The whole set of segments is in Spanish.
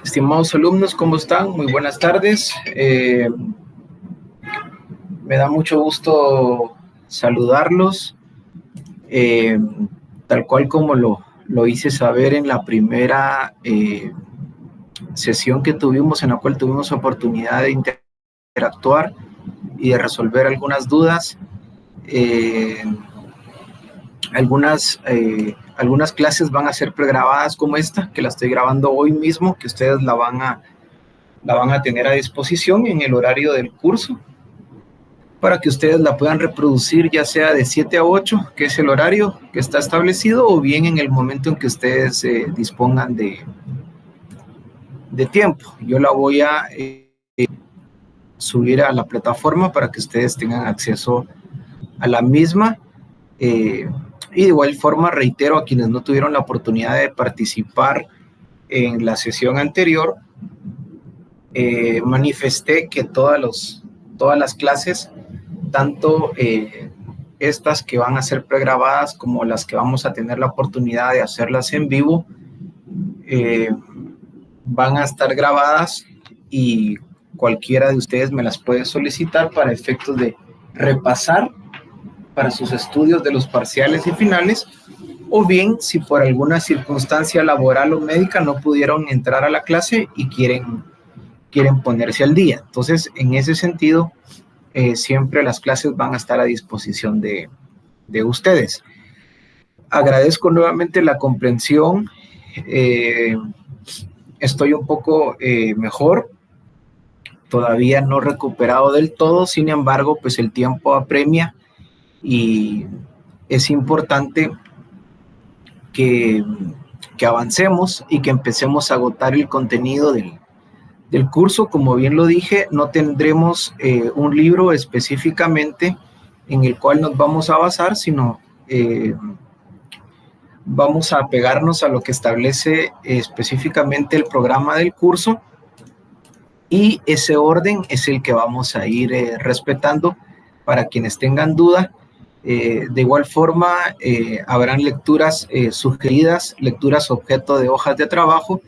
Estimados alumnos, ¿cómo están? Muy buenas tardes. Me da mucho gusto saludarlos, tal cual como lo hice saber en la primera sesión que tuvimos, en la cual tuvimos oportunidad de interactuar y de resolver algunas dudas. Algunas clases van a ser pregrabadas como esta, que la estoy grabando hoy mismo, que ustedes la van a tener a disposición en el horario del curso, para que ustedes la puedan reproducir ya sea de 7 a 8, que es el horario que está establecido, o bien en el momento en que ustedes dispongan de tiempo. Yo la voy a subir a la plataforma para que ustedes tengan acceso a la misma. Y de igual forma reitero a quienes no tuvieron la oportunidad de participar en la sesión anterior, manifesté que todas las clases, tanto estas que van a ser pregrabadas como las que vamos a tener la oportunidad de hacerlas en vivo, van a estar grabadas y cualquiera de ustedes me las puede solicitar para efectos de repasar para sus estudios de los parciales y finales, o bien si por alguna circunstancia laboral o médica no pudieron entrar a la clase y quieren ponerse al día. Entonces, en ese sentido, siempre las clases van a estar a disposición de ustedes. Agradezco nuevamente la comprensión. Estoy un poco mejor, todavía no recuperado del todo, sin embargo, pues el tiempo apremia y es importante que avancemos y que empecemos a agotar el contenido del curso. Como bien lo dije, no tendremos un libro específicamente en el cual nos vamos a basar, sino vamos a apegarnos a lo que establece específicamente el programa del curso, y ese orden es el que vamos a ir respetando para quienes tengan duda. De igual forma, habrán lecturas sugeridas, lecturas objeto de hojas de trabajo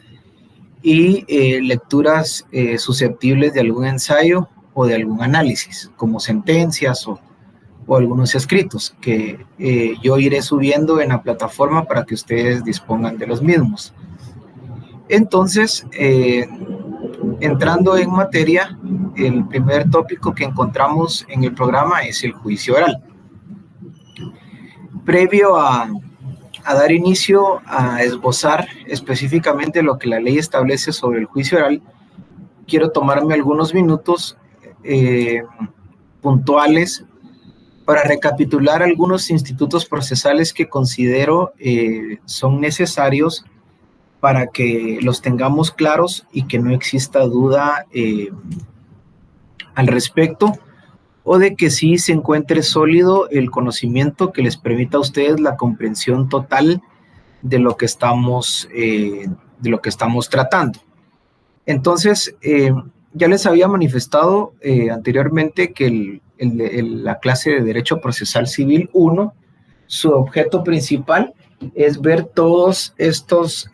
y lecturas susceptibles de algún ensayo o de algún análisis, como sentencias o algunos escritos que yo iré subiendo en la plataforma para que ustedes dispongan de los mismos. Entonces, entrando en materia, el primer tópico que encontramos en el programa es el juicio oral. Previo a dar inicio a esbozar específicamente lo que la ley establece sobre el juicio oral, quiero tomarme algunos minutos puntuales para recapitular algunos institutos procesales que considero son necesarios para que los tengamos claros y que no exista duda al respecto, o de que sí se encuentre sólido el conocimiento que les permita a ustedes la comprensión total de lo que estamos tratando. Entonces, ya les había manifestado anteriormente que la clase de Derecho Procesal Civil 1, su objeto principal es ver todos estos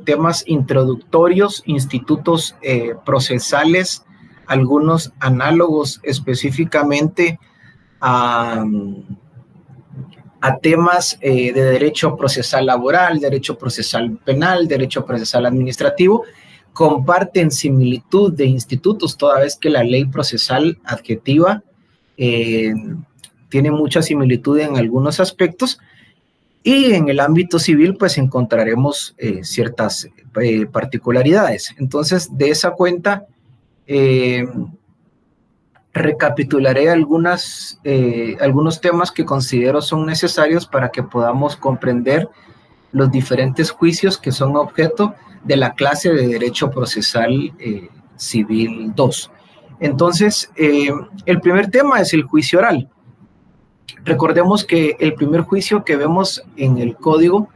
temas introductorios, institutos procesales, algunos análogos específicamente a temas de derecho procesal laboral, derecho procesal penal, derecho procesal administrativo. Comparten similitud de institutos, toda vez que la ley procesal adjetiva tiene mucha similitud en algunos aspectos, y en el ámbito civil pues encontraremos ciertas particularidades. Entonces, de esa cuenta, recapitularé algunos temas que considero son necesarios para que podamos comprender los diferentes juicios que son objeto de la clase de Derecho Procesal Civil 2. Entonces, el primer tema es el juicio oral. Recordemos que el primer juicio que vemos en el código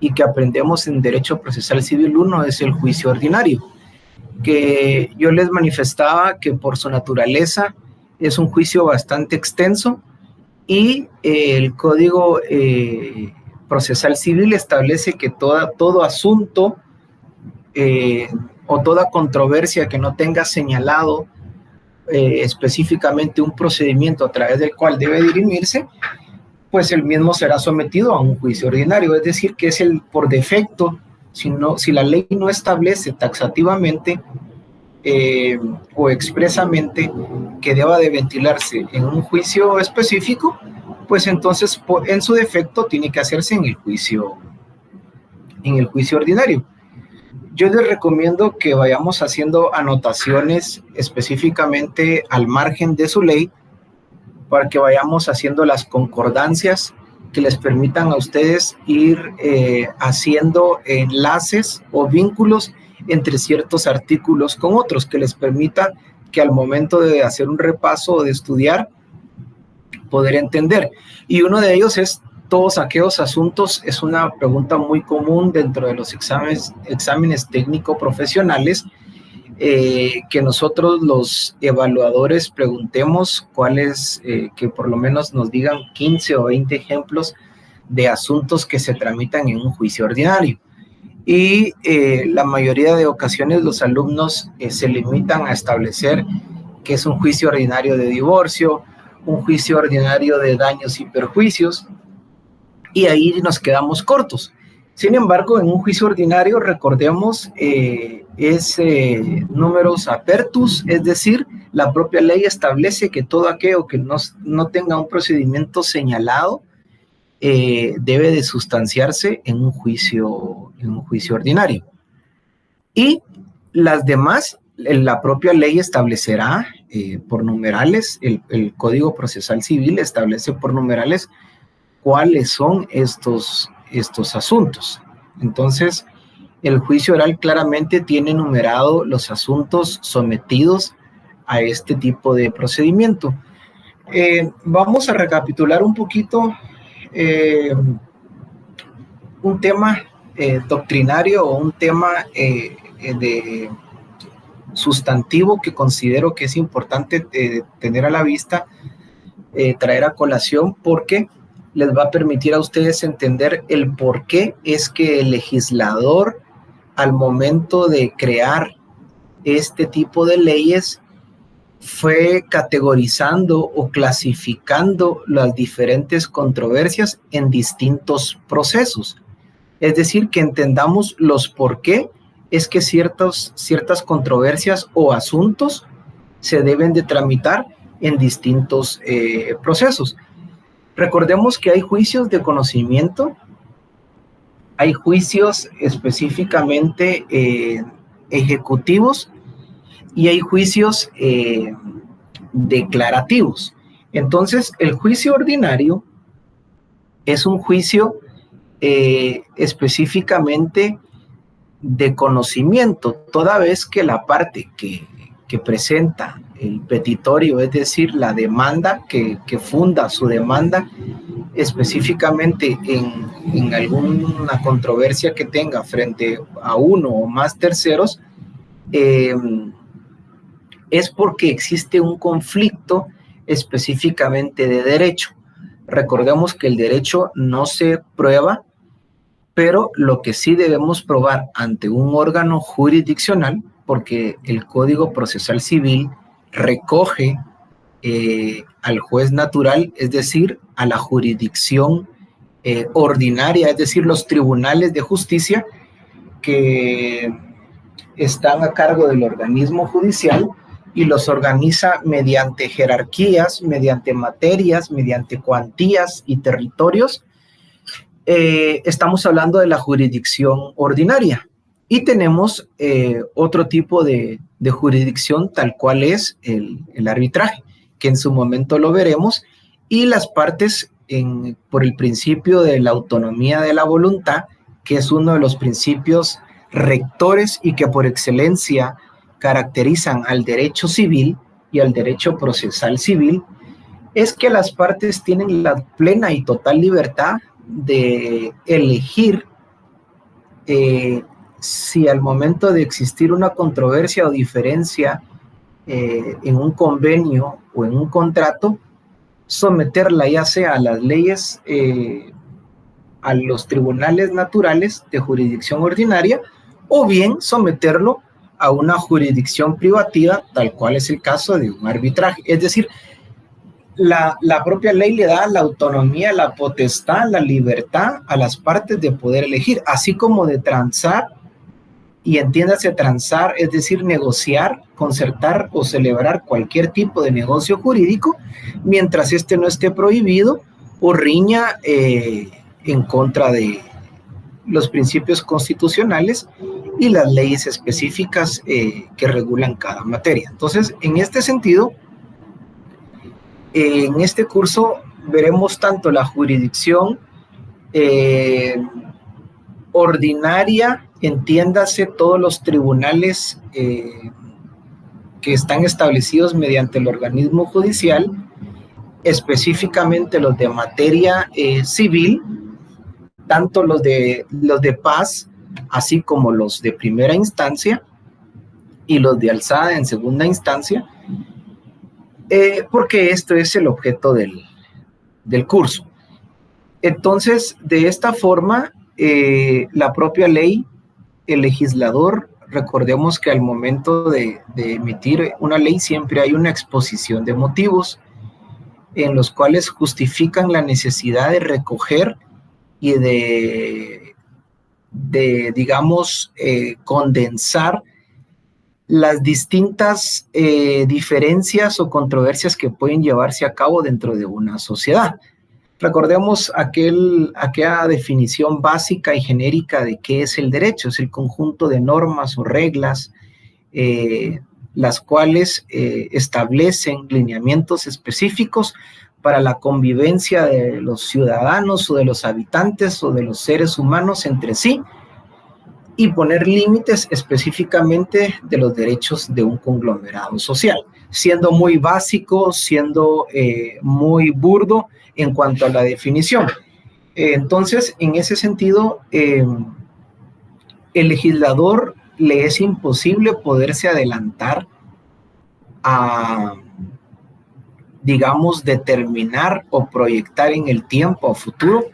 y que aprendemos en Derecho Procesal Civil 1 es el juicio ordinario, que yo les manifestaba que por su naturaleza es un juicio bastante extenso, y el Código Procesal Civil establece que todo asunto o toda controversia que no tenga señalado específicamente un procedimiento a través del cual debe dirimirse, pues el mismo será sometido a un juicio ordinario, es decir, que es el por defecto, si la ley no establece taxativamente o expresamente que deba de ventilarse en un juicio específico, pues entonces en su defecto tiene que hacerse en el juicio ordinario. Yo les recomiendo que vayamos haciendo anotaciones específicamente al margen de su ley para que vayamos haciendo las concordancias que les permitan a ustedes ir haciendo enlaces o vínculos entre ciertos artículos con otros, que les permita que al momento de hacer un repaso o de estudiar, poder entender. Y uno de ellos es todos aquellos asuntos, es una pregunta muy común dentro de los exámenes técnico-profesionales, que nosotros los evaluadores preguntemos cuáles, que por lo menos nos digan 15 o 20 ejemplos de asuntos que se tramitan en un juicio ordinario. Y la mayoría de ocasiones los alumnos se limitan a establecer que es un juicio ordinario de divorcio, un juicio ordinario de daños y perjuicios, y ahí nos quedamos cortos. Sin embargo, en un juicio ordinario, recordemos, es numerus apertus, es decir, la propia ley establece que todo aquello que no tenga un procedimiento señalado debe de sustanciarse en un juicio ordinario. Y las demás, la propia ley establecerá por numerales, el Código Procesal Civil establece por numerales cuáles son estos asuntos. Entonces, el juicio oral claramente tiene numerado los asuntos sometidos a este tipo de procedimiento. Vamos a recapitular un poquito un tema doctrinario o un tema de sustantivo que considero que es importante tener a la vista, traer a colación, porque les va a permitir a ustedes entender el por qué es que el legislador, al momento de crear este tipo de leyes, fue categorizando o clasificando las diferentes controversias en distintos procesos. Es decir, que entendamos los por qué es que ciertas controversias o asuntos se deben de tramitar en distintos procesos. Recordemos que hay juicios de conocimiento, hay juicios específicamente ejecutivos y hay juicios declarativos. Entonces, el juicio ordinario es un juicio específicamente de conocimiento, toda vez que la parte que presenta el petitorio, es decir, la demanda que funda su demanda específicamente en alguna controversia que tenga frente a uno o más terceros, es porque existe un conflicto específicamente de derecho. Recordemos que el derecho no se prueba, pero lo que sí debemos probar ante un órgano jurisdiccional, porque el Código Procesal Civil recoge al juez natural, es decir, a la jurisdicción ordinaria, es decir, los tribunales de justicia que están a cargo del organismo judicial y los organiza mediante jerarquías, mediante materias, mediante cuantías y territorios. Estamos hablando de la jurisdicción ordinaria. Y tenemos otro tipo de jurisdicción, tal cual es el arbitraje, que en su momento lo veremos, y las partes por el principio de la autonomía de la voluntad, que es uno de los principios rectores y que por excelencia caracterizan al derecho civil y al derecho procesal civil, es que las partes tienen la plena y total libertad de elegir si al momento de existir una controversia o diferencia en un convenio o en un contrato, someterla ya sea a las leyes, a los tribunales naturales de jurisdicción ordinaria, o bien someterlo a una jurisdicción privativa, tal cual es el caso de un arbitraje. Es decir, la propia ley le da la autonomía, la potestad, la libertad a las partes de poder elegir, así como de transar, y entiéndase transar, es decir, negociar, concertar o celebrar cualquier tipo de negocio jurídico, mientras este no esté prohibido o riña en contra de los principios constitucionales y las leyes específicas que regulan cada materia. Entonces, en este sentido, en este curso veremos tanto la jurisdicción ordinaria, entiéndase todos los tribunales que están establecidos mediante el organismo judicial, específicamente los de materia civil, tanto los de paz, así como los de primera instancia y los de alzada en segunda instancia, porque esto es el objeto del curso. Entonces, de esta forma, la propia ley, el legislador, recordemos que al momento de emitir una ley siempre hay una exposición de motivos en los cuales justifican la necesidad de recoger y de digamos, condensar las distintas diferencias o controversias que pueden llevarse a cabo dentro de una sociedad. Recordemos aquella definición básica y genérica de qué es el derecho. Es el conjunto de normas o reglas, las cuales establecen lineamientos específicos para la convivencia de los ciudadanos o de los habitantes o de los seres humanos entre sí, y poner límites específicamente de los derechos de un conglomerado social, siendo muy básico, siendo muy burdo en cuanto a la definición. Entonces, en ese sentido, el legislador le es imposible poderse adelantar a, digamos, determinar o proyectar en el tiempo a futuro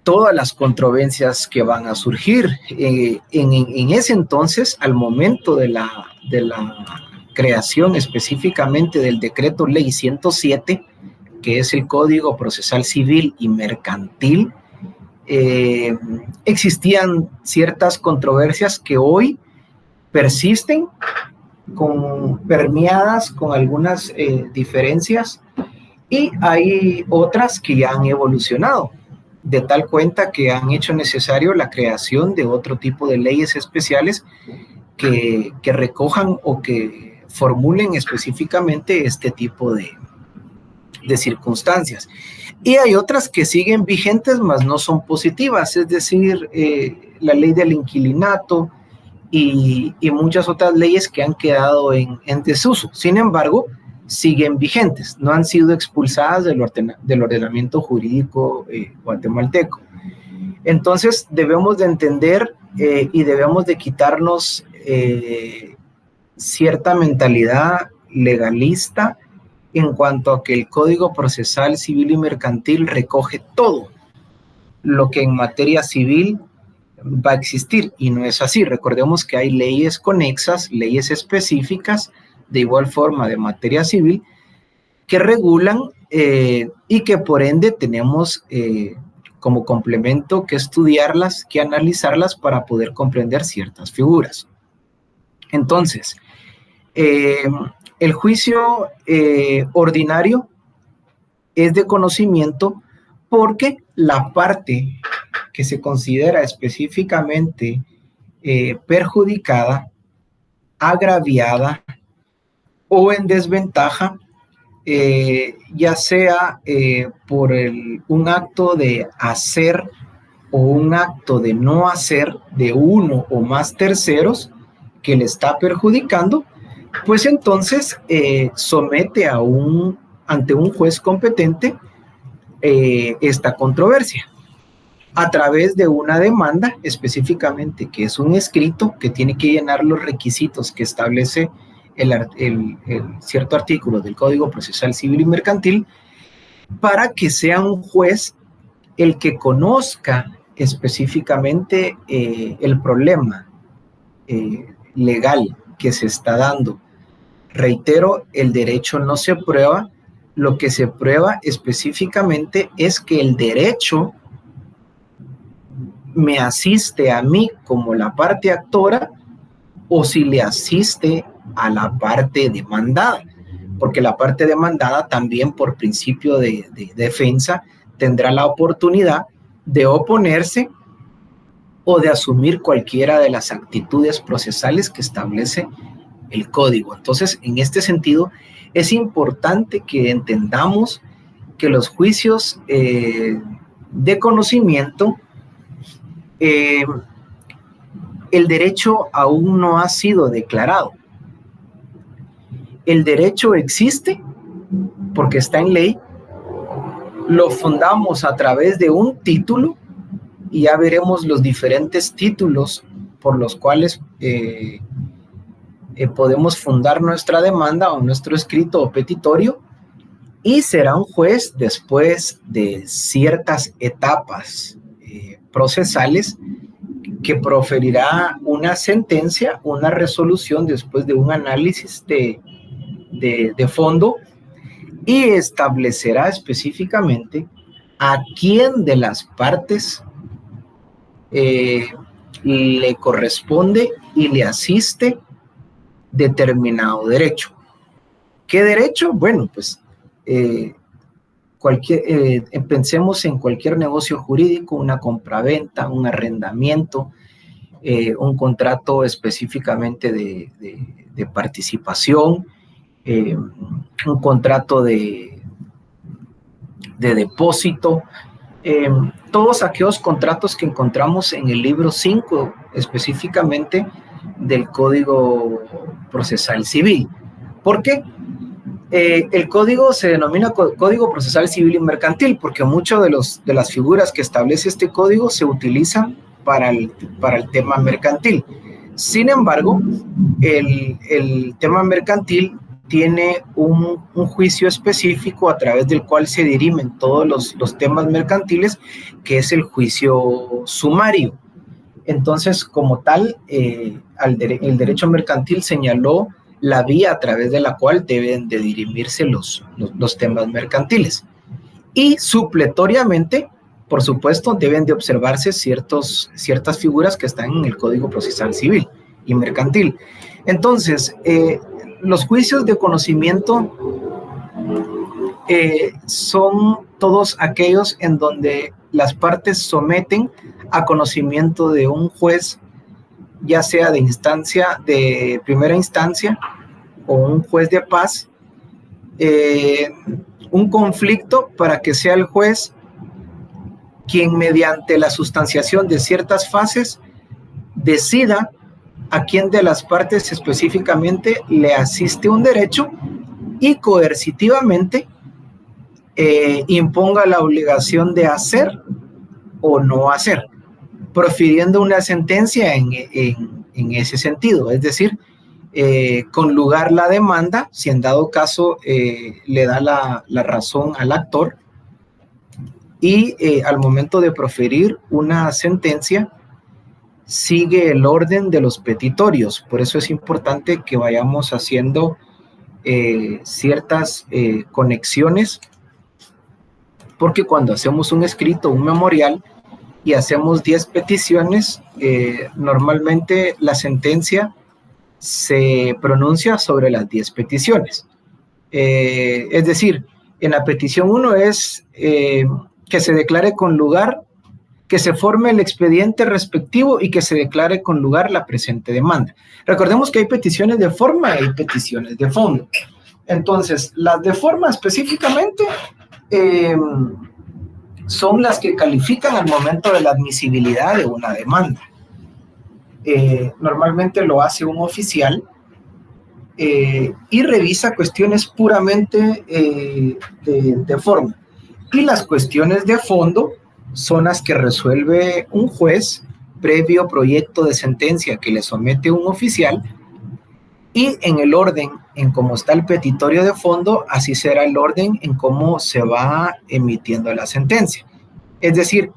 todas las controversias que van a surgir. En ese entonces, al momento de la creación específicamente del decreto ley 107, que es el Código Procesal Civil y Mercantil, existían ciertas controversias que hoy persisten, permeadas con algunas diferencias, y hay otras que ya han evolucionado, de tal cuenta que han hecho necesario la creación de otro tipo de leyes especiales que recojan o que formulen específicamente este tipo de circunstancias. Y hay otras que siguen vigentes, mas no son positivas, es decir, la ley del inquilinato y muchas otras leyes que han quedado en desuso. Sin embargo, siguen vigentes, no han sido expulsadas del ordenamiento jurídico guatemalteco. Entonces, debemos de entender y debemos de quitarnos cierta mentalidad legalista en cuanto a que el Código Procesal Civil y Mercantil recoge todo lo que en materia civil va a existir, y no es así. Recordemos que hay leyes conexas, leyes específicas, de igual forma de materia civil, que regulan y que por ende tenemos como complemento que estudiarlas, que analizarlas para poder comprender ciertas figuras. Entonces, el juicio ordinario es de conocimiento porque la parte que se considera específicamente perjudicada, agraviada o en desventaja, ya sea por un acto de hacer o un acto de no hacer de uno o más terceros que le está perjudicando, pues entonces somete ante un juez competente esta controversia a través de una demanda específicamente, que es un escrito que tiene que llenar los requisitos que establece el cierto artículo del Código Procesal Civil y Mercantil, para que sea un juez el que conozca específicamente el problema legal que se está dando. Reitero, el derecho no se prueba, lo que se prueba específicamente es que el derecho me asiste a mí como la parte actora o si le asiste a la parte demandada, porque la parte demandada también por principio de defensa tendrá la oportunidad de oponerse o de asumir cualquiera de las actitudes procesales que establece el código. Entonces, en este sentido, es importante que entendamos que los juicios de conocimiento, el derecho aún no ha sido declarado. El derecho existe porque está en ley, lo fundamos a través de un título y ya veremos los diferentes títulos por los cuales podemos fundar nuestra demanda o nuestro escrito o petitorio, y será un juez después de ciertas etapas procesales que proferirá una sentencia, una resolución después de un análisis de fondo y establecerá específicamente a quién de las partes le corresponde y le asiste determinado derecho. ¿Qué derecho? Bueno, pues pensemos en cualquier negocio jurídico, una compraventa, un arrendamiento, un contrato específicamente de participación, un contrato de depósito, todos aquellos contratos que encontramos en el libro 5 específicamente del Código Procesal Civil. ¿Por qué? El código se denomina Código Procesal Civil y Mercantil porque muchas de las figuras que establece este código se utilizan para el tema mercantil. Sin embargo, el tema mercantil tiene un juicio específico a través del cual se dirimen todos los temas mercantiles, que es el juicio sumario. Entonces, como tal, el derecho mercantil señaló la vía a través de la cual deben de dirimirse los temas mercantiles. Y supletoriamente, por supuesto, deben de observarse ciertas figuras que están en el Código Procesal Civil y Mercantil. Entonces, los juicios de conocimiento son todos aquellos en donde las partes someten a conocimiento de un juez, ya sea de primera instancia o un juez de paz, un conflicto para que sea el juez quien mediante la sustanciación de ciertas fases decida a quién de las partes específicamente le asiste un derecho y coercitivamente imponga la obligación de hacer o no hacer, profiriendo una sentencia en ese sentido, es decir, con lugar la demanda, si en dado caso le da la razón al actor, y al momento de proferir una sentencia, sigue el orden de los petitorios. Por eso es importante que vayamos haciendo ciertas conexiones, porque cuando hacemos un escrito, un memorial, y hacemos 10 peticiones, normalmente la sentencia se pronuncia sobre las 10 peticiones. Es decir, en la petición 1 es que se declare con lugar, que se forme el expediente respectivo y que se declare con lugar la presente demanda. Recordemos que hay peticiones de forma y hay peticiones de fondo. Entonces, las de forma específicamente son las que califican al momento de la admisibilidad de una demanda. Normalmente lo hace un oficial y revisa cuestiones puramente de forma. Y las cuestiones de fondo son las que resuelve un juez previo proyecto de sentencia que le somete un oficial, y en el orden en cómo está el petitorio de fondo, así será el orden en cómo se va emitiendo la sentencia. Es decir,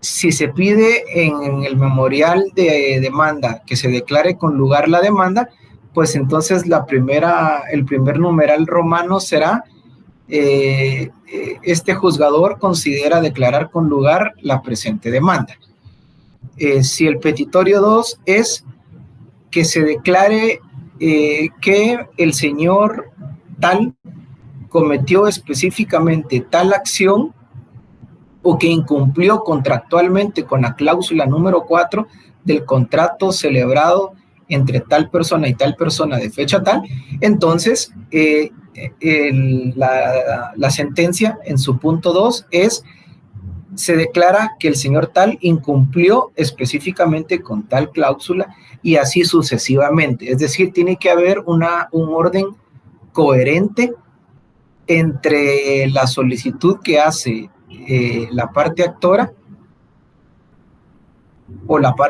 Si se pide en el memorial de demanda que se declare con lugar la demanda, pues entonces el primer numeral romano será este juzgador considera declarar con lugar la presente demanda. Si el petitorio 2 es que se declare que el señor tal cometió específicamente tal acción o que incumplió contractualmente con la cláusula número 4 del contrato celebrado entre tal persona y tal persona de fecha tal, entonces la sentencia en su punto 2 se declara que el señor tal incumplió específicamente con tal cláusula y así sucesivamente. Es decir, tiene que haber un orden coherente entre la solicitud que hace la parte actora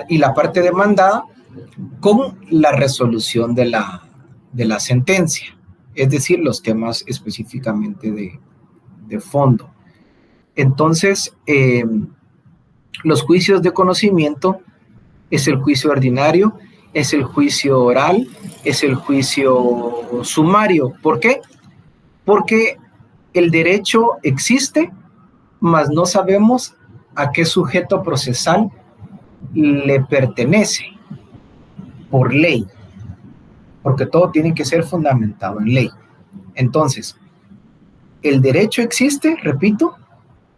y la parte demandada con la resolución de la sentencia, es decir, los temas específicamente de fondo. Entonces, los juicios de conocimiento es el juicio ordinario, es el juicio oral, es el juicio sumario. ¿Por qué? Porque el derecho existe, mas no sabemos a qué sujeto procesal le pertenece por ley, porque todo tiene que ser fundamentado en ley. Entonces, el derecho existe, repito,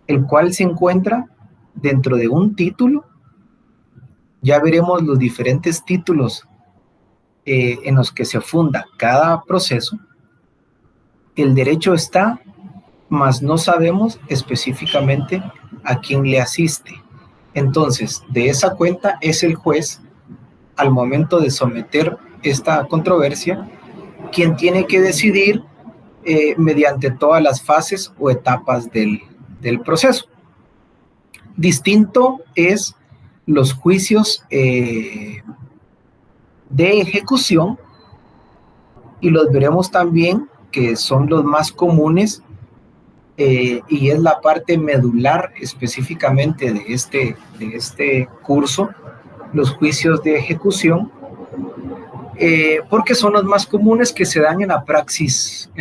el cual se encuentra dentro de un título. Ya veremos los diferentes títulos en los que se funda cada proceso. El derecho está, mas no sabemos específicamente a quién le asiste. Entonces, de esa cuenta es el juez, al momento de someter esta controversia, quien tiene que decidir mediante todas las fases o etapas del proceso. Distinto es los juicios de ejecución, y los veremos también, que son los más comunes, y es la parte medular específicamente de este curso, los juicios de ejecución, porque son los más comunes que se dan en la praxis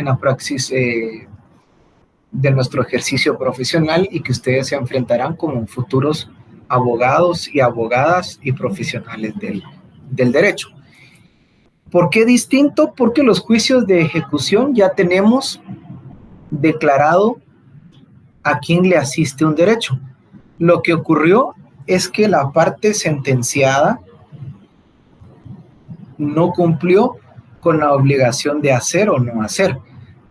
de nuestro ejercicio profesional y que ustedes se enfrentarán como futuros abogados y abogadas y profesionales del derecho. ¿Por qué distinto? Porque los juicios de ejecución ya tenemos declarado a quién le asiste un derecho. Lo que ocurrió es que la parte sentenciada no cumplió con la obligación de hacer o no hacer.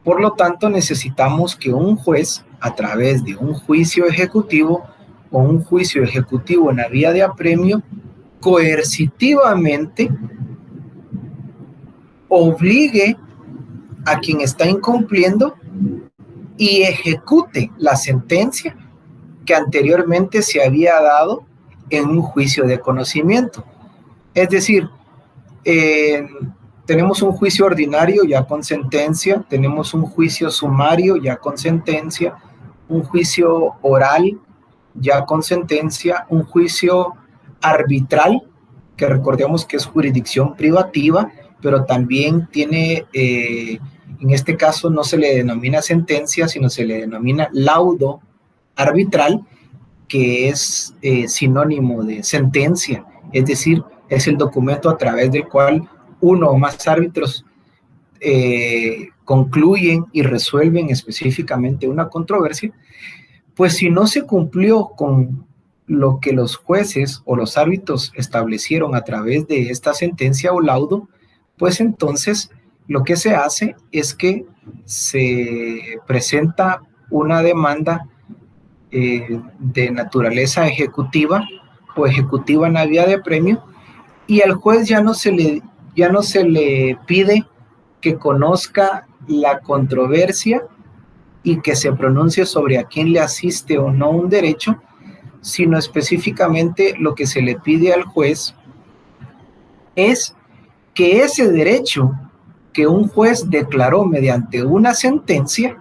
Por lo tanto, necesitamos que un juez, a través de un juicio ejecutivo o un juicio ejecutivo en la vía de apremio, coercitivamente obligue a quien está incumpliendo y ejecute la sentencia que anteriormente se había dado en un juicio de conocimiento. Es decir, tenemos un juicio ordinario ya con sentencia, tenemos un juicio sumario ya con sentencia, un juicio oral ya con sentencia, un juicio arbitral, que recordemos que es jurisdicción privativa, pero también tiene, en este caso no se le denomina sentencia, sino se le denomina laudo arbitral, que es sinónimo de sentencia, es decir, es el documento a través del cual uno o más árbitros concluyen y resuelven específicamente una controversia. Pues si no se cumplió con lo que los jueces o los árbitros establecieron a través de esta sentencia o laudo, pues entonces lo que se hace es que se presenta una demanda de naturaleza ejecutiva o ejecutiva en la vía de apremio, y al juez ya no se le pide que conozca la controversia y que se pronuncie sobre a quién le asiste o no un derecho, sino específicamente lo que se le pide al juez es que ese derecho que un juez declaró mediante una sentencia,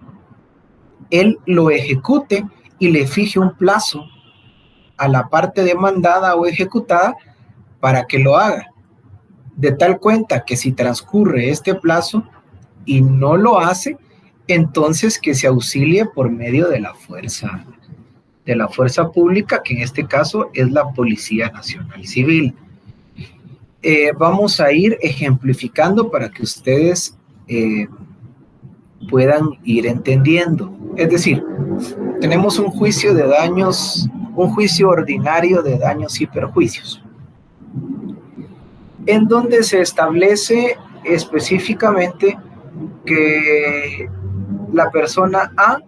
él lo ejecute y le fije un plazo a la parte demandada o ejecutada para que lo haga, de tal cuenta que si transcurre este plazo y no lo hace, entonces que se auxilie por medio de la fuerza pública, que en este caso es la Policía Nacional Civil. Vamos a ir ejemplificando para que ustedes puedan ir entendiendo. Es decir, tenemos un juicio de daños, un juicio ordinario de daños y perjuicios, en donde se establece específicamente que la persona A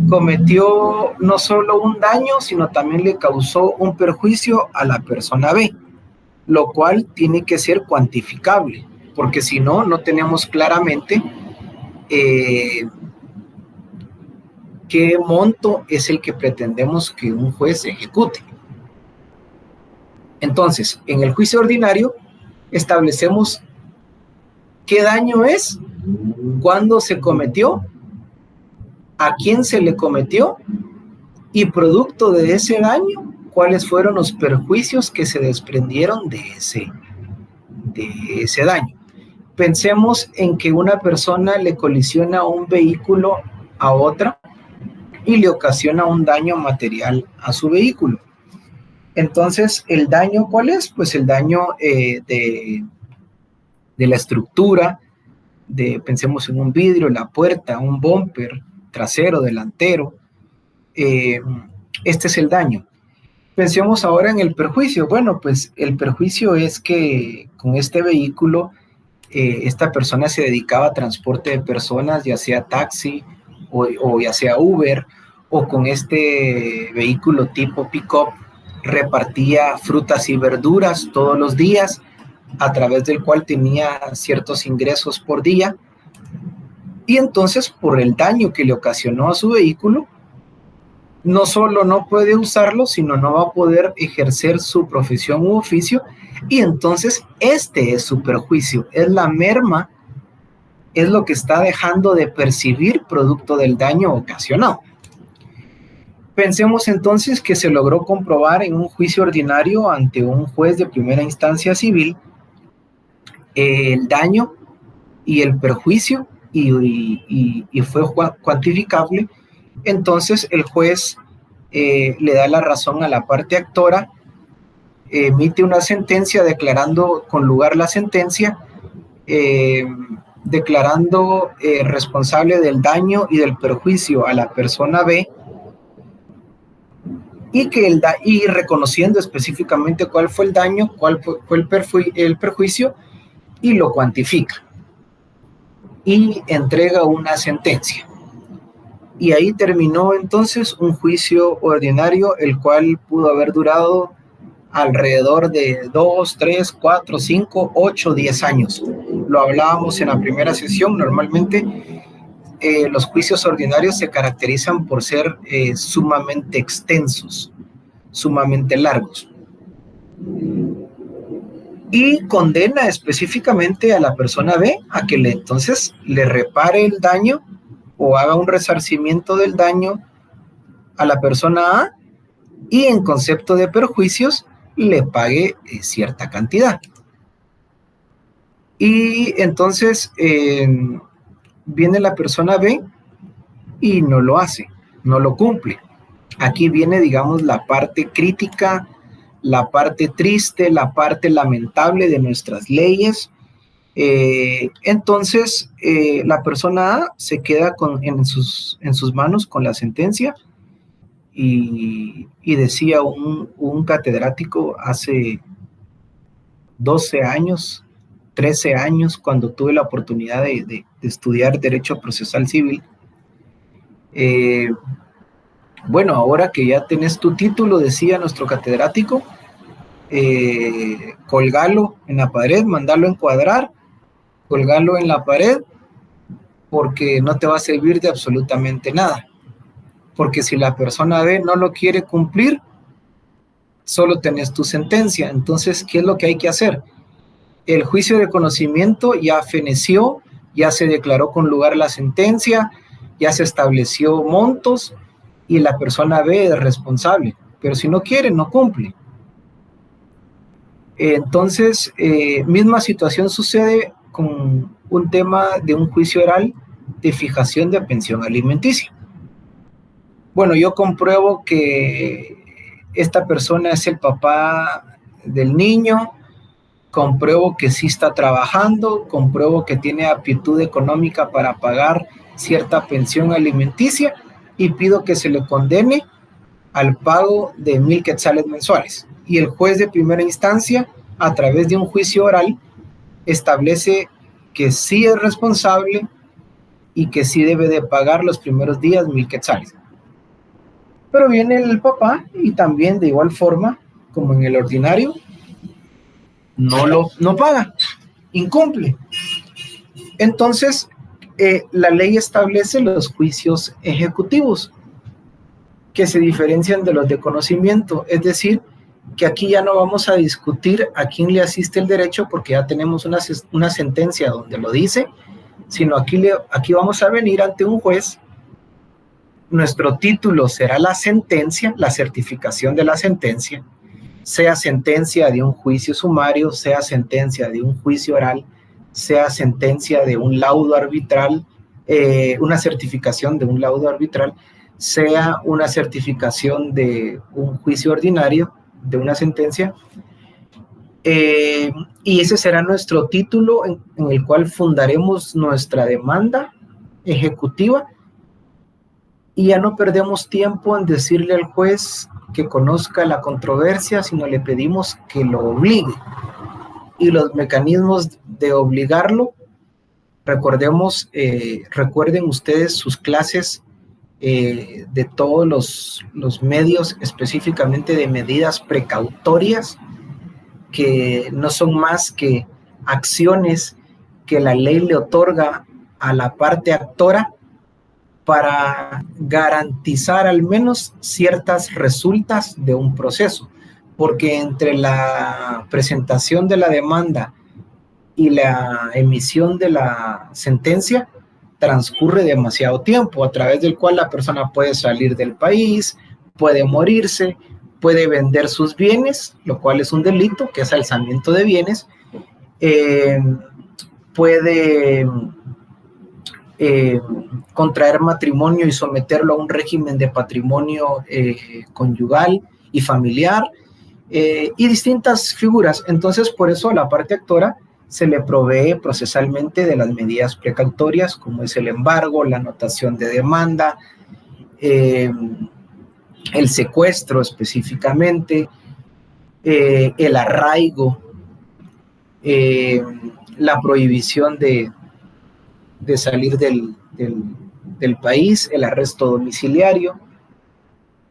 cometió no solo un daño, sino también le causó un perjuicio a la persona B, lo cual tiene que ser cuantificable, porque si no, no tenemos claramente qué monto es el que pretendemos que un juez ejecute. Entonces, en el juicio ordinario establecemos qué daño es, cuándo se cometió, a quién se le cometió y producto de ese daño, cuáles fueron los perjuicios que se desprendieron de ese daño. Pensemos en que una persona le colisiona un vehículo a otra y le ocasiona un daño material a su vehículo. Entonces, ¿el daño cuál es? Pues el daño de la estructura, pensemos en un vidrio, la puerta, un bumper, trasero, delantero. Este es el daño. Pensemos ahora en el perjuicio. Bueno, pues el perjuicio es que con este vehículo esta persona se dedicaba a transporte de personas, ya sea taxi o ya sea Uber, o con este vehículo tipo pick-up repartía frutas y verduras todos los días, a través del cual tenía ciertos ingresos por día, y entonces por el daño que le ocasionó a su vehículo, no solo no puede usarlo, sino no va a poder ejercer su profesión u oficio, y entonces este es su perjuicio, es la merma, es lo que está dejando de percibir producto del daño ocasionado. Pensemos entonces que se logró comprobar en un juicio ordinario ante un juez de primera instancia civil el daño y el perjuicio y fue cuantificable. Entonces el juez le da la razón a la parte actora, emite una sentencia declarando con lugar la sentencia, declarando responsable del daño y del perjuicio a la persona B, y reconociendo específicamente cuál fue el daño, cuál fue el perjuicio, y lo cuantifica y entrega una sentencia. Y ahí terminó entonces un juicio ordinario, el cual pudo haber durado alrededor de 2, 3, 4, 5, 8, 10 años. Lo hablábamos en la primera sesión. Normalmente los juicios ordinarios se caracterizan por ser sumamente extensos, sumamente largos. Y condena específicamente a la persona B a que entonces le repare el daño o haga un resarcimiento del daño a la persona A, y en concepto de perjuicios le pague cierta cantidad. Y entonces viene la persona B y no lo hace, no lo cumple. Aquí viene, digamos, la parte crítica, la parte triste, la parte lamentable de nuestras leyes. Entonces la persona A se queda en sus manos con la sentencia, y decía un catedrático hace 12 años, 13 años, cuando tuve la oportunidad de estudiar Derecho Procesal Civil, bueno, ahora que ya tenés tu título, decía nuestro catedrático, colgalo en la pared, mandalo a encuadrar, colgalo en la pared, porque no te va a servir de absolutamente nada. Porque si la persona B no lo quiere cumplir, solo tenés tu sentencia. Entonces, ¿qué es lo que hay que hacer? El juicio de conocimiento ya feneció, ya se declaró con lugar la sentencia, ya se estableció montos y la persona B es responsable. pero si no quiere, no cumple. Entonces, misma situación sucede con un tema de un juicio oral de fijación de pensión alimenticia. Bueno, yo compruebo que esta persona es el papá del niño, compruebo que sí está trabajando, compruebo que tiene aptitud económica para pagar cierta pensión alimenticia y pido que se le condene al pago de 1,000 quetzales mensuales. Y el juez de primera instancia, a través de un juicio oral, establece que sí es responsable y que sí debe de pagar los primeros días 1,000 quetzales. Pero viene el papá y también de igual forma, como en el ordinario, no paga, incumple. Entonces, la ley establece los juicios ejecutivos, que se diferencian de los de conocimiento, es decir, que aquí ya no vamos a discutir a quién le asiste el derecho porque ya tenemos una sentencia donde lo dice, sino aquí vamos a venir ante un juez, nuestro título será la sentencia, la certificación de la sentencia, sea sentencia de un juicio sumario, sea sentencia de un juicio oral, sea sentencia de un laudo arbitral, una certificación de un laudo arbitral, sea una certificación de un juicio ordinario, de una sentencia, y ese será nuestro título en el cual fundaremos nuestra demanda ejecutiva y ya no perdemos tiempo en decirle al juez que conozca la controversia, sino le pedimos que lo obligue. Y los mecanismos de obligarlo, recuerden ustedes sus clases de todos los medios, específicamente de medidas precautorias, que no son más que acciones que la ley le otorga a la parte actora para garantizar al menos ciertas resultas de un proceso, porque entre la presentación de la demanda y la emisión de la sentencia transcurre demasiado tiempo, a través del cual la persona puede salir del país, puede morirse, puede vender sus bienes, lo cual es un delito, que es alzamiento de bienes, puede contraer matrimonio y someterlo a un régimen de patrimonio conyugal y familiar, y distintas figuras. Entonces, por eso a la parte actora se le provee procesalmente de las medidas precautorias, como es el embargo, la anotación de demanda, el secuestro específicamente, el arraigo, la prohibición de salir del país, el arresto domiciliario,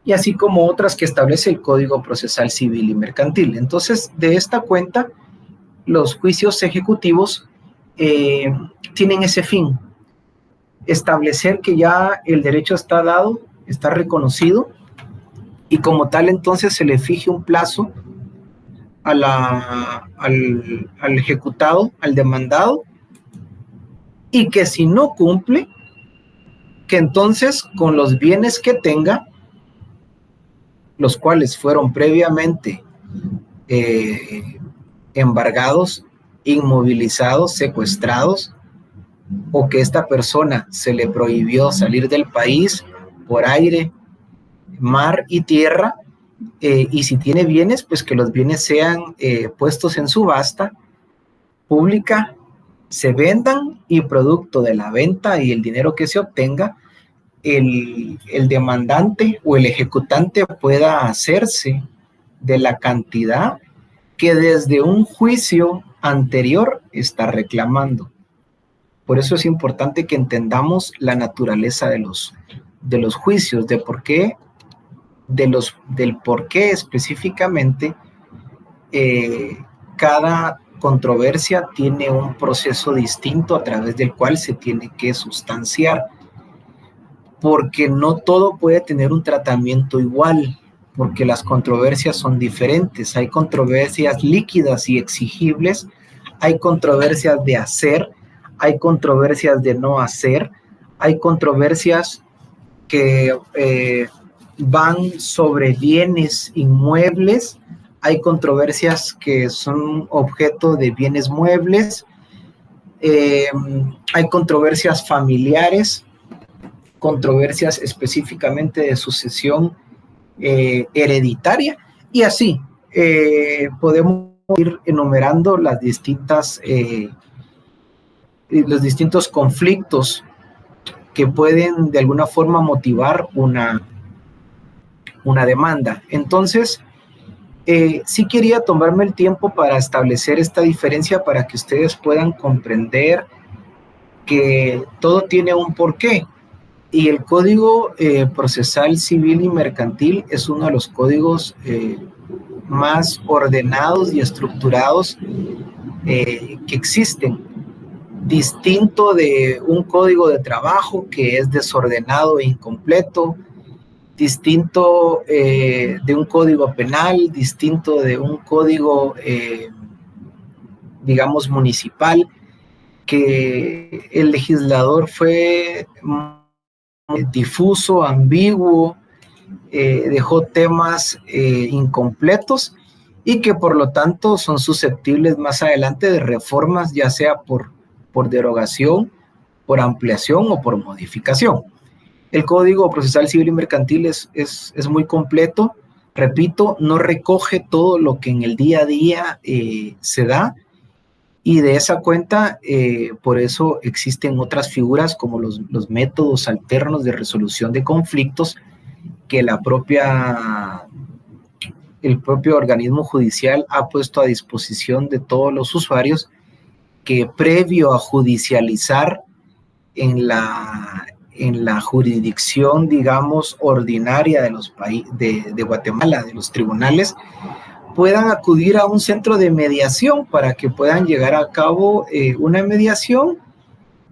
y así como otras que establece el Código Procesal Civil y Mercantil. Entonces, de esta cuenta, los juicios ejecutivos tienen ese fin, establecer que ya el derecho está dado, está reconocido, y como tal entonces se le fije un plazo al ejecutado, al demandado, y que si no cumple, que entonces con los bienes que tenga, los cuales fueron previamente embargados, inmovilizados, secuestrados, o que esta persona se le prohibió salir del país por aire, mar y tierra, y si tiene bienes, pues que los bienes sean puestos en subasta pública, se vendan, y producto de la venta y el dinero que se obtenga, el demandante o el ejecutante pueda hacerse de la cantidad que desde un juicio anterior está reclamando. Por eso es importante que entendamos la naturaleza de los juicios, del por qué específicamente cada controversia tiene un proceso distinto a través del cual se tiene que sustanciar, porque no todo puede tener un tratamiento igual, porque las controversias son diferentes. Hay controversias líquidas y exigibles, hay controversias de hacer, hay controversias de no hacer, hay controversias que van sobre bienes inmuebles, hay controversias que son objeto de bienes muebles, hay controversias familiares, controversias específicamente de sucesión hereditaria, y así podemos ir enumerando los distintos conflictos que pueden de alguna forma motivar una demanda. Entonces, sí quería tomarme el tiempo para establecer esta diferencia para que ustedes puedan comprender que todo tiene un porqué. Y el Código Procesal Civil y Mercantil es uno de los códigos más ordenados y estructurados que existen, distinto de un código de trabajo que es desordenado e incompleto, distinto de un código penal, distinto de un código, digamos, municipal, que el legislador fue difuso, ambiguo, dejó temas incompletos y que por lo tanto son susceptibles más adelante de reformas, ya sea por derogación, por ampliación o por modificación. El Código Procesal Civil y Mercantil es muy completo, repito, no recoge todo lo que en el día a día se da, y de esa cuenta, por eso existen otras figuras como los métodos alternos de resolución de conflictos que el propio organismo judicial ha puesto a disposición de todos los usuarios, que previo a judicializar en la jurisdicción, digamos, ordinaria de Guatemala, de los tribunales, puedan acudir a un centro de mediación para que puedan llegar a cabo una mediación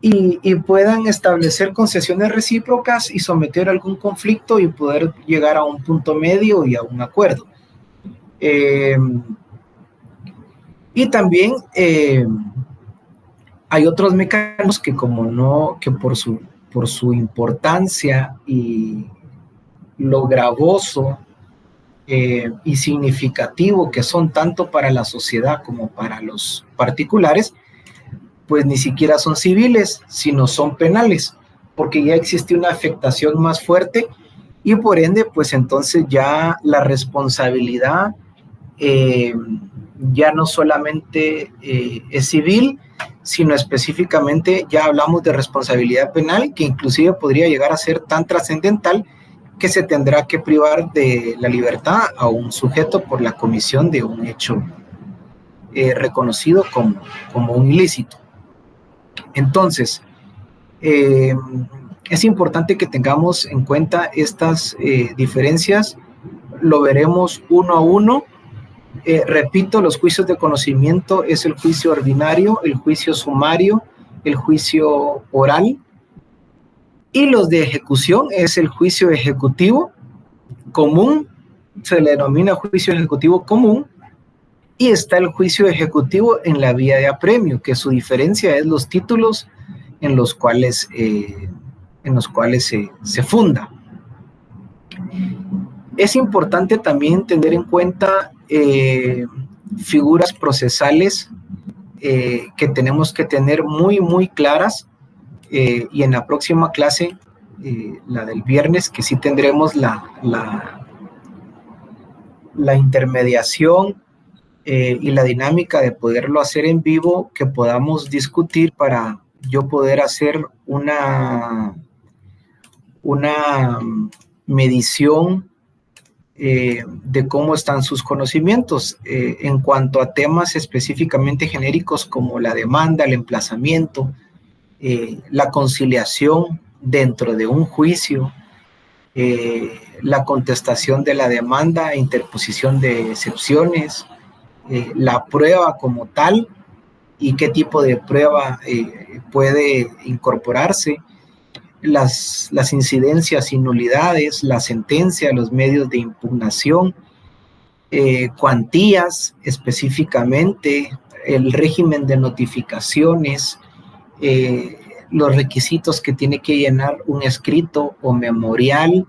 y puedan establecer concesiones recíprocas y someter algún conflicto y poder llegar a un punto medio y a un acuerdo. Y también hay otros mecanismos que por su importancia y lo gravoso y significativo que son tanto para la sociedad como para los particulares, pues ni siquiera son civiles, sino son penales, porque ya existe una afectación más fuerte y por ende, pues entonces ya la responsabilidad ya no solamente es civil, sino específicamente ya hablamos de responsabilidad penal, que inclusive podría llegar a ser tan trascendental que se tendrá que privar de la libertad a un sujeto por la comisión de un hecho reconocido como un ilícito. Entonces, es importante que tengamos en cuenta estas diferencias, lo veremos uno a uno. Repito, los juicios de conocimiento es el juicio ordinario, el juicio sumario, el juicio oral, y los de ejecución es el juicio ejecutivo común, se le denomina juicio ejecutivo común, y está el juicio ejecutivo en la vía de apremio, que su diferencia es los títulos en los cuales se funda. Es importante también tener en cuenta figuras procesales que tenemos que tener muy, muy claras, y en la próxima clase, la del viernes, que sí tendremos la intermediación y la dinámica de poderlo hacer en vivo, que podamos discutir para yo poder hacer una medición de cómo están sus conocimientos en cuanto a temas específicamente genéricos como la demanda, el emplazamiento, la conciliación dentro de un juicio, la contestación de la demanda, interposición de excepciones, la prueba como tal y qué tipo de prueba puede incorporarse, las incidencias y nulidades, la sentencia, los medios de impugnación, cuantías específicamente, el régimen de notificaciones, los requisitos que tiene que llenar un escrito o memorial,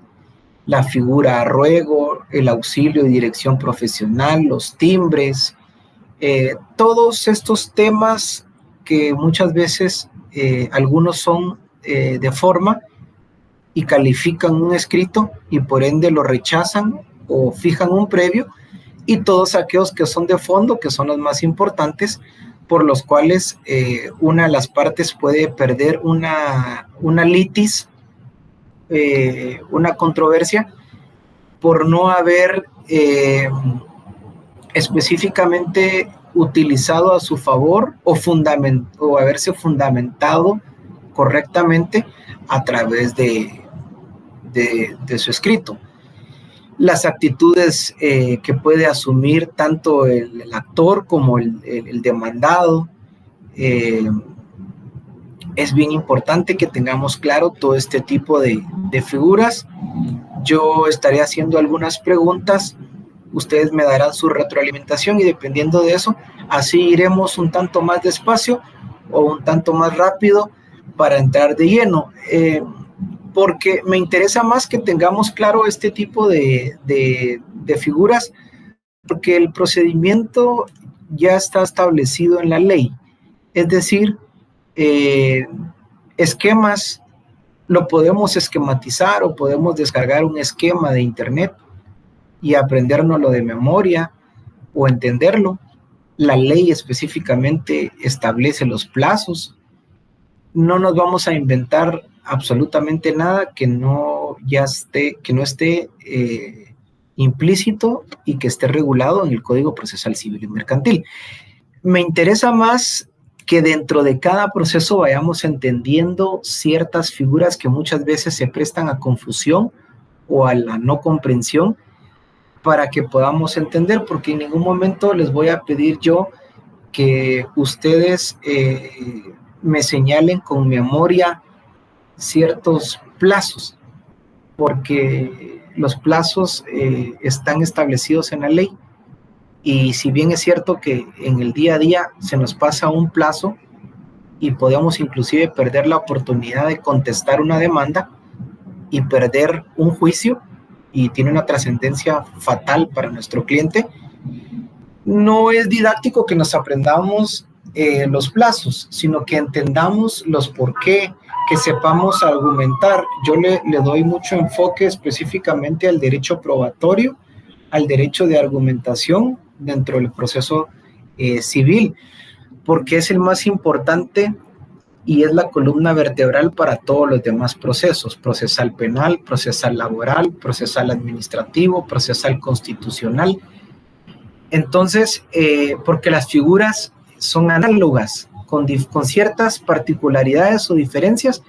la figura a ruego, el auxilio y dirección profesional, los timbres, todos estos temas que muchas veces algunos son de forma y califican un escrito y por ende lo rechazan o fijan un previo, y todos aquellos que son de fondo, que son los más importantes, por los cuales una de las partes puede perder una litis, una controversia, por no haber específicamente utilizado a su favor o haberse fundamentado correctamente a través de su escrito. Las actitudes que puede asumir tanto el actor como el demandado. Es bien importante que tengamos claro todo este tipo de figuras. Yo estaré haciendo algunas preguntas, ustedes me darán su retroalimentación y dependiendo de eso, así iremos un tanto más despacio o un tanto más rápido para entrar de lleno. Porque me interesa más que tengamos claro este tipo de figuras, porque el procedimiento ya está establecido en la ley. Es decir, esquemas lo podemos esquematizar o podemos descargar un esquema de internet y aprendérnoslo de memoria o entenderlo. La ley específicamente establece los plazos. No nos vamos a inventar absolutamente nada que no esté implícito y que esté regulado en el Código Procesal Civil y Mercantil. Me interesa más que dentro de cada proceso vayamos entendiendo ciertas figuras que muchas veces se prestan a confusión o a la no comprensión, para que podamos entender, porque en ningún momento les voy a pedir yo que ustedes me señalen con memoria ciertos plazos, porque los plazos están establecidos en la ley, y si bien es cierto que en el día a día se nos pasa un plazo y podemos inclusive perder la oportunidad de contestar una demanda y perder un juicio y tiene una trascendencia fatal para nuestro cliente, no es didáctico que nos aprendamos los plazos, sino que entendamos los por qué, que sepamos argumentar. Yo le doy mucho enfoque específicamente al derecho probatorio, al derecho de argumentación dentro del proceso civil, porque es el más importante y es la columna vertebral para todos los demás procesos: procesal penal, procesal laboral, procesal administrativo, procesal constitucional. Entonces, porque las figuras son análogas, con ciertas particularidades o diferencias,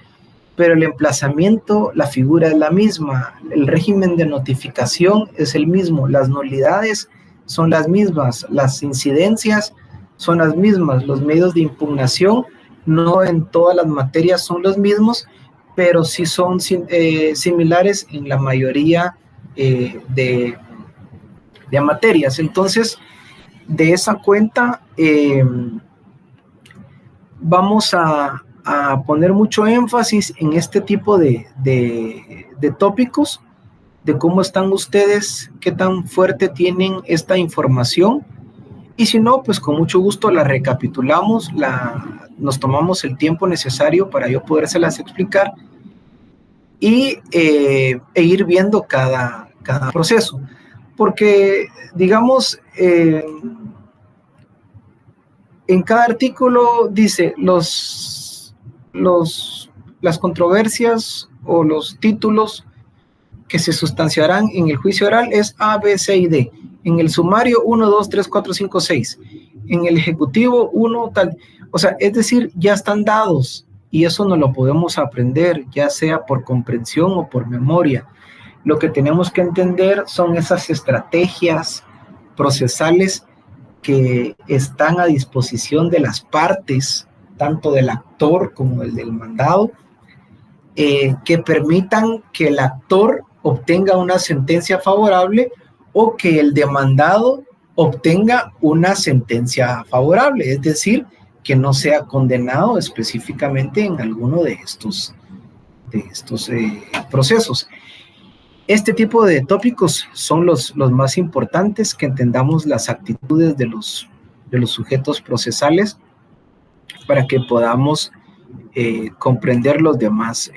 pero el emplazamiento, la figura es la misma, el régimen de notificación es el mismo, las nulidades son las mismas, las incidencias son las mismas, los medios de impugnación no en todas las materias son los mismos, pero sí son similares en la mayoría de materias. Entonces, de esa cuenta, vamos a poner mucho énfasis en este tipo de tópicos, de cómo están ustedes, qué tan fuerte tienen esta información, y si no, pues con mucho gusto la recapitulamos, nos tomamos el tiempo necesario para yo podérselas explicar y ir viendo cada proceso, porque digamos, en cada artículo dice las controversias o los títulos que se sustanciarán en el juicio oral es A, B, C y D. En el sumario 1, 2, 3, 4, 5, 6. En el ejecutivo 1, tal. O sea, es decir, ya están dados y eso no lo podemos aprender, ya sea por comprensión o por memoria. Lo que tenemos que entender son esas estrategias procesales que están a disposición de las partes, tanto del actor como el del mandado, que permitan que el actor obtenga una sentencia favorable o que el demandado obtenga una sentencia favorable, es decir, que no sea condenado específicamente en alguno de estos procesos. Este tipo de tópicos son los más importantes, que entendamos las actitudes de los sujetos procesales para que podamos comprender los demás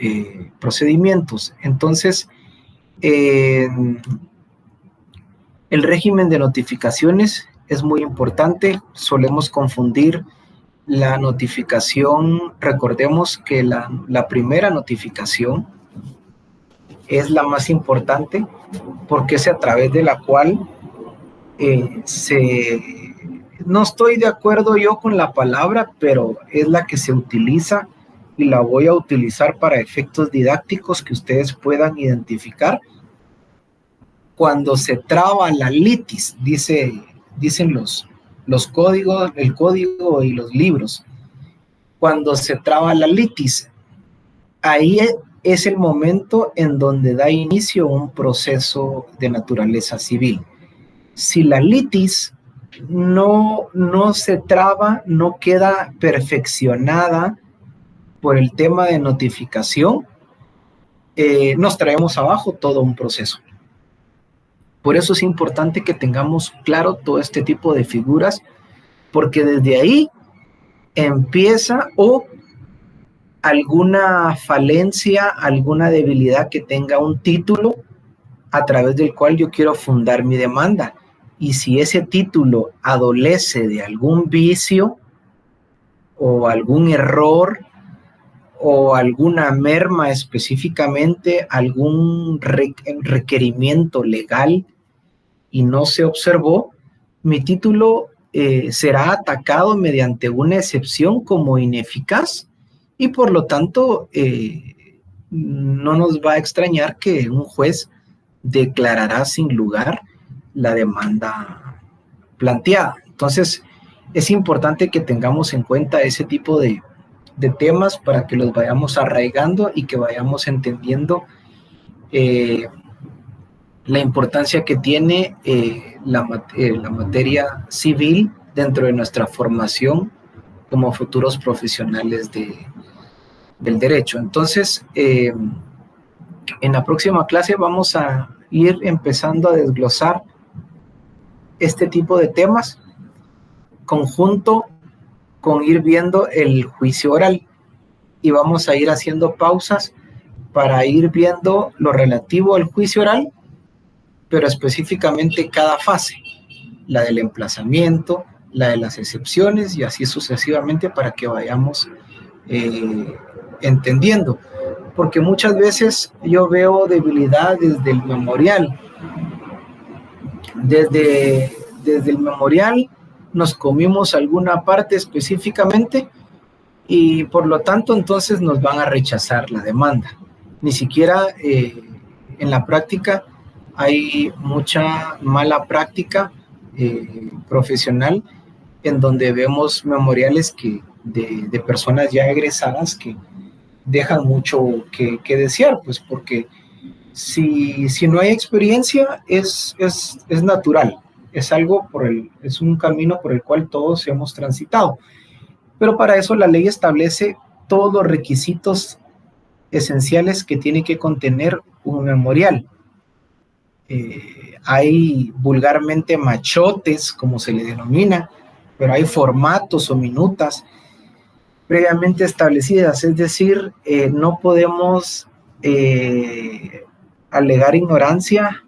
procedimientos. Entonces, el régimen de notificaciones es muy importante. Solemos confundir la notificación. Recordemos que la primera notificación es la más importante porque es a través de la cual no estoy de acuerdo yo con la palabra, pero es la que se utiliza y la voy a utilizar para efectos didácticos que ustedes puedan identificar. Cuando se traba la litis, dicen los códigos, el código y los libros, cuando se traba la litis, ahí es el momento en donde da inicio un proceso de naturaleza civil. Si la litis no se traba, no queda perfeccionada por el tema de notificación, nos traemos abajo todo un proceso. Por eso es importante que tengamos claro todo este tipo de figuras, porque desde ahí empieza o alguna falencia, alguna debilidad que tenga un título a través del cual yo quiero fundar mi demanda. Y si ese título adolece de algún vicio o algún error o alguna merma, específicamente algún requerimiento legal, y no se observó, mi título será atacado mediante una excepción como ineficaz, y por lo tanto no nos va a extrañar que un juez declarará sin lugar la demanda planteada. Entonces es importante que tengamos en cuenta ese tipo de temas para que los vayamos arraigando y que vayamos entendiendo la importancia que tiene la materia civil dentro de nuestra formación como futuros profesionales del derecho. Entonces, en la próxima clase vamos a ir empezando a desglosar este tipo de temas conjunto con ir viendo el juicio oral, y vamos a ir haciendo pausas para ir viendo lo relativo al juicio oral, pero específicamente cada fase, la del emplazamiento, la de las excepciones y así sucesivamente, para que vayamos entendiendo, porque muchas veces yo veo debilidad desde el memorial. Desde el memorial nos comimos alguna parte específicamente y por lo tanto entonces nos van a rechazar la demanda. Ni siquiera en la práctica hay mucha mala práctica profesional, en donde vemos memoriales de personas ya egresadas que dejan mucho que desear, pues porque si no hay experiencia es natural, es es un camino por el cual todos hemos transitado, pero para eso la ley establece todos los requisitos esenciales que tiene que contener un memorial. Hay vulgarmente machotes, como se le denomina, pero hay formatos o minutas previamente establecidas, es decir, no podemos alegar ignorancia,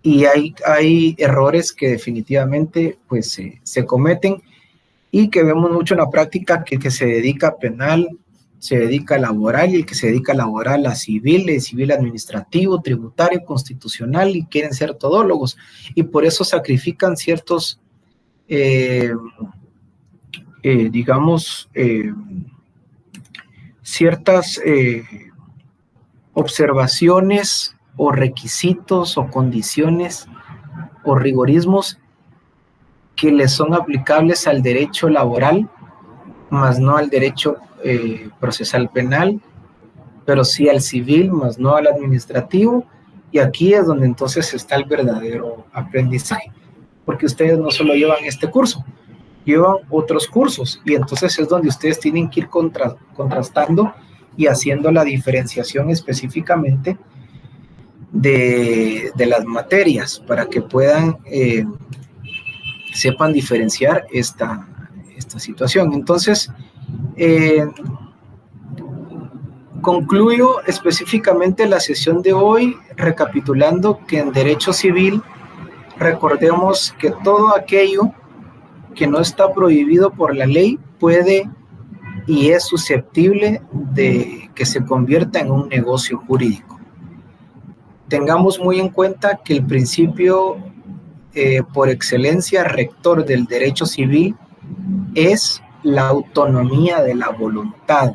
y hay errores que definitivamente pues se cometen y que vemos mucho en la práctica, que se dedica a penal, se dedica a laboral, y el que se dedica a laboral a civil, civil administrativo, tributario, constitucional, y quieren ser todólogos, y por eso sacrifican ciertos ciertas observaciones o requisitos o condiciones o rigorismos que les son aplicables al derecho laboral, más no al derecho procesal penal, pero sí al civil, más no al administrativo, y aquí es donde entonces está el verdadero aprendizaje, porque ustedes no solo llevan este curso, llevan otros cursos, y entonces es donde ustedes tienen que ir contrastando y haciendo la diferenciación específicamente de las materias para que puedan sepan diferenciar esta situación. Entonces, concluyo específicamente la sesión de hoy recapitulando que en derecho civil recordemos que todo aquello que no está prohibido por la ley puede y es susceptible de que se convierta en un negocio jurídico. Tengamos muy en cuenta que el principio por excelencia rector del derecho civil es la autonomía de la voluntad.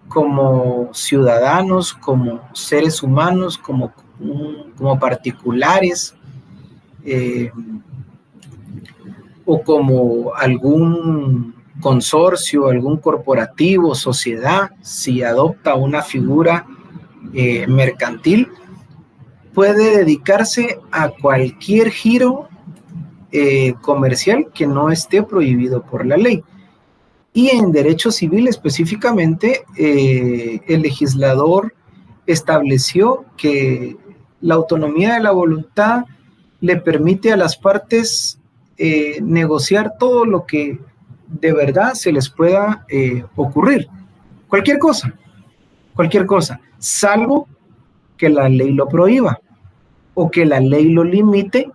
Como ciudadanos, como seres humanos, como particulares, o como algún consorcio, algún corporativo, sociedad, si adopta una figura mercantil, puede dedicarse a cualquier giro comercial que no esté prohibido por la ley. Y en derecho civil específicamente, el legislador estableció que la autonomía de la voluntad le permite a las partes negociar todo lo que de verdad se les pueda ocurrir. Cualquier cosa, salvo que la ley lo prohíba, o que la ley lo limite,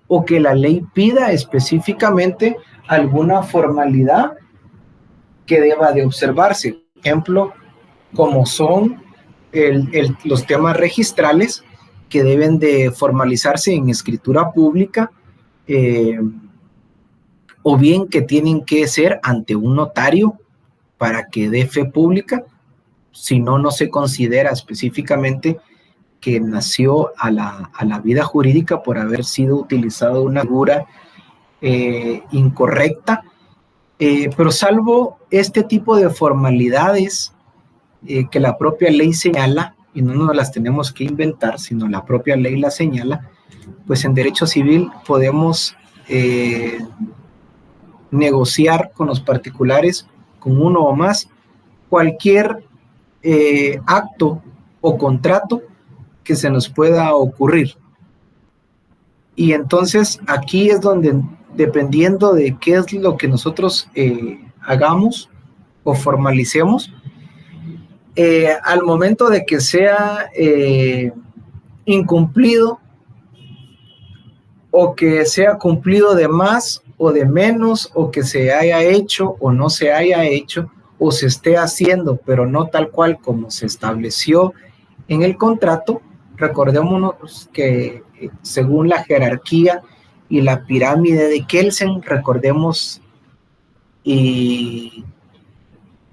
o que la ley pida específicamente alguna formalidad que deba de observarse. Ejemplo, como son los temas registrales que deben de formalizarse en escritura pública, o bien que tienen que ser ante un notario para que dé fe pública, si no, no se considera específicamente que nació a la vida jurídica por haber sido utilizado una figura incorrecta. Pero salvo este tipo de formalidades que la propia ley señala, y no nos las tenemos que inventar, sino la propia ley la señala, pues en derecho civil podemos negociar con los particulares, con uno o más, cualquier acto o contrato que se nos pueda ocurrir. Y entonces aquí es donde, dependiendo de qué es lo que nosotros hagamos o formalicemos, al momento de que sea incumplido, o que sea cumplido de más o de menos, o que se haya hecho o no se haya hecho, o se esté haciendo, pero no tal cual como se estableció en el contrato, recordémonos que según la jerarquía y la pirámide de Kelsen, recordemos y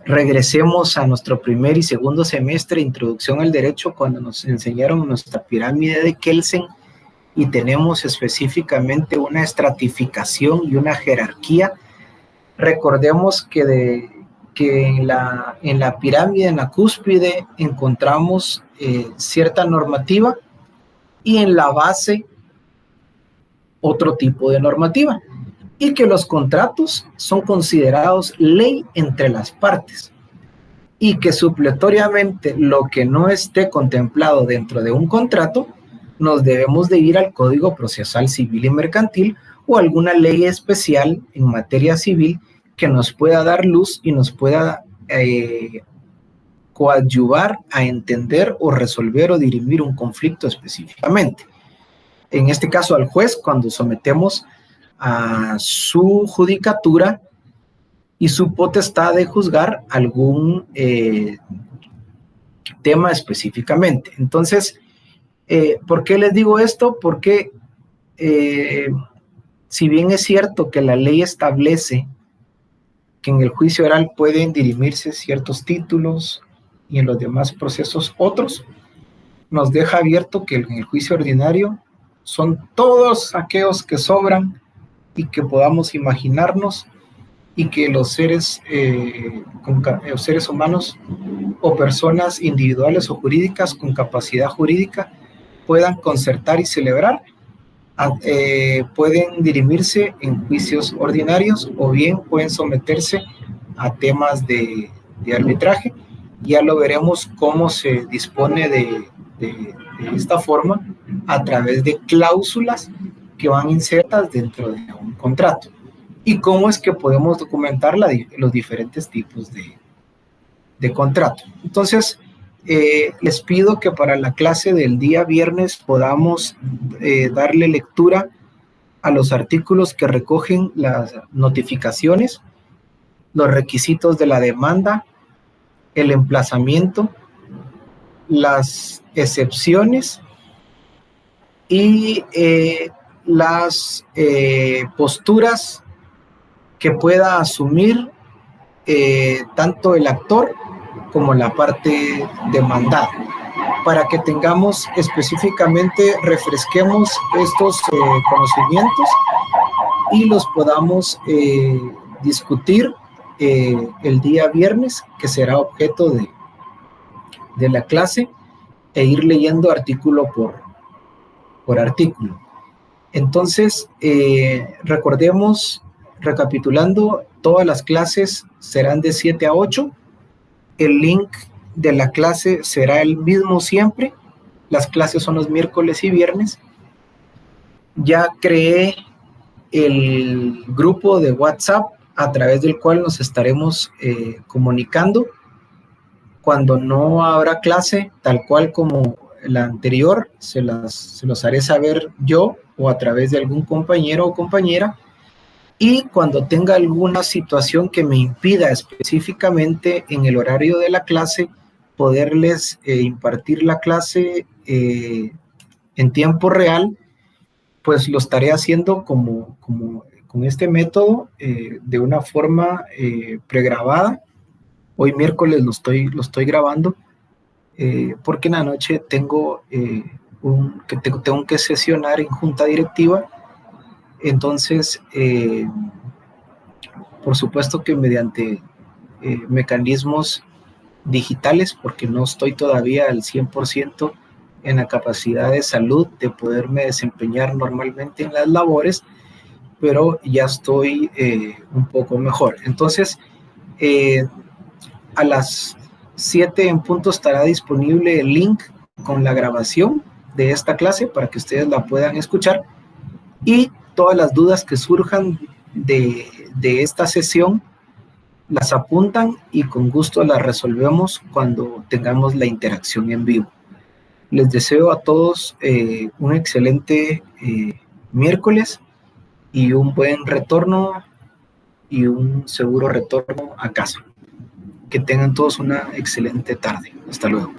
regresemos a nuestro primer y segundo semestre, Introducción al Derecho, cuando nos enseñaron nuestra pirámide de Kelsen, y tenemos específicamente una estratificación y una jerarquía. Recordemos que en la pirámide, en la cúspide, encontramos cierta normativa, y en la base otro tipo de normativa, y que los contratos son considerados ley entre las partes, y que supletoriamente lo que no esté contemplado dentro de un contrato, nos debemos de ir al Código Procesal Civil y Mercantil o alguna ley especial en materia civil que nos pueda dar luz y nos pueda coadyuvar a entender o resolver o dirimir un conflicto específicamente. En este caso al juez, cuando sometemos a su judicatura y su potestad de juzgar algún tema específicamente. Entonces, ¿por qué les digo esto? Porque si bien es cierto que la ley establece que en el juicio oral pueden dirimirse ciertos títulos y en los demás procesos otros, nos deja abierto que en el juicio ordinario son todos aquellos que sobran y que podamos imaginarnos, y que los seres humanos o personas individuales o jurídicas con capacidad jurídica puedan concertar y celebrar. Pueden dirimirse en juicios ordinarios, o bien pueden someterse a temas de arbitraje, ya lo veremos cómo se dispone de esta forma a través de cláusulas que van insertas dentro de un contrato y cómo es que podemos documentar los diferentes tipos de contrato. Entonces, les pido que para la clase del día viernes podamos darle lectura a los artículos que recogen las notificaciones, los requisitos de la demanda, el emplazamiento, las excepciones y las posturas que pueda asumir tanto el actor como la parte demandada, para que tengamos específicamente, refresquemos estos conocimientos y los podamos discutir el día viernes, que será objeto de la clase, e ir leyendo artículo por artículo. Entonces, recordemos, recapitulando, todas las clases serán de 7 a 8. El link de la clase será el mismo siempre. Las clases son los miércoles y viernes. Ya creé el grupo de WhatsApp a través del cual nos estaremos comunicando cuando no habrá clase, tal cual como la anterior. Se los haré saber yo o a través de algún compañero o compañera, y cuando tenga alguna situación que me impida específicamente en el horario de la clase poderles impartir la clase en tiempo real, pues lo estaré haciendo como con este método, de una forma pregrabada. Hoy miércoles lo estoy grabando, porque en la noche tengo que sesionar en junta directiva. Entonces, por supuesto que mediante mecanismos digitales, porque no estoy todavía al 100% en la capacidad de salud de poderme desempeñar normalmente en las labores, pero ya estoy un poco mejor. Entonces, a las 7 en punto estará disponible el link con la grabación de esta clase para que ustedes la puedan escuchar, y todas las dudas que surjan de esta sesión las apuntan y con gusto las resolvemos cuando tengamos la interacción en vivo. Les deseo a todos un excelente miércoles y un buen retorno y un seguro retorno a casa. Que tengan todos una excelente tarde. Hasta luego.